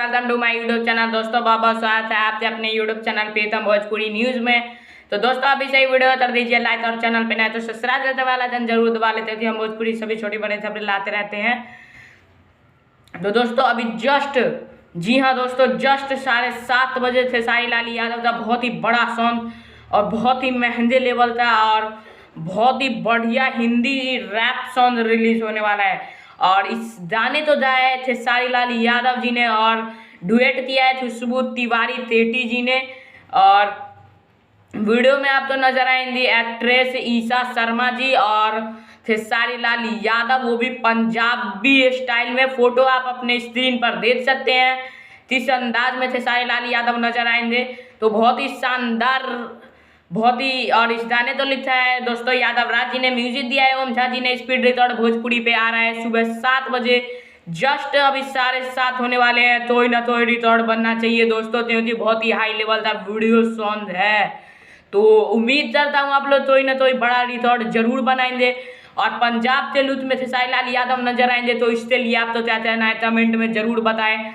Welcome to my YouTube channel. दोस्तों बहुत बहुत स्वागत है आपसे अपने YouTube channel Pritam Bhojpuri news में। तो दोस्तों अभी से ही वीडियो कर दीजिए लाइक और चैनल पे नए तो सब्सक्राइब करते वाला जन जरूर दबा लेते थे। हम भोजपुरी सभी छोटी बड़े खबरें लाते रहते हैं। तो दोस्तों अभी जी हाँ दोस्तों, जस्ट 7:30 बजे खेसारी लाल यादव का बहुत ही बड़ा सॉन्ग और बहुत ही महंगे लेवल था और बहुत ही बढ़िया हिंदी रैप सॉन्ग रिलीज होने वाला है। और इस गाने तो गाए थे खेसारी लाल यादव जी ने और डुएट किया है खुशबू तिवारी तेटी जी ने। और वीडियो में आपको नजर आएंगी एक्ट्रेस ईशा शर्मा जी और खेसारी लाल यादव, वो भी पंजाबी स्टाइल में। फोटो आप अपने स्क्रीन पर देख सकते हैं। किस अंदाज में खेसारी लाल यादव नजर आएंगे तो बहुत ही शानदार, बहुत ही। और इस गाने तो लिखा है दोस्तों यादव राज जी ने, म्यूजिक दिया है ओम झा जी ने। स्पीड रिकॉर्ड भोजपुरी पे आ रहा है सुबह 7 बजे। जस्ट अभी 7:30 होने वाले हैं। तो ना तो रिकॉर्ड बनना चाहिए दोस्तों, क्योंकि बहुत ही हाई लेवल का वीडियो सॉन्ग है। तो उम्मीद करता हूँ आप लोग कोई ना कोई बड़ा रिकॉर्ड जरूर बनाएंगे। और पंजाब के लुत्फ में खेसारी लाल यादव नजर आएंगे तो इसके लिए आप तो क्या कहना है कमेंट में जरूर बताएं।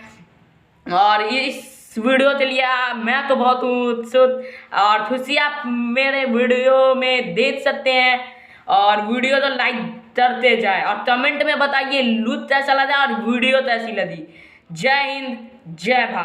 और इस वीडियो के लिए मैं तो बहुत उत्सुक और खुशी आप मेरे वीडियो में देख सकते हैं। और वीडियो तो लाइक करते जाए और कमेंट में बताइए लुत्फ कैसा लगा और वीडियो कैसी लगी। जय हिंद, जय भारत।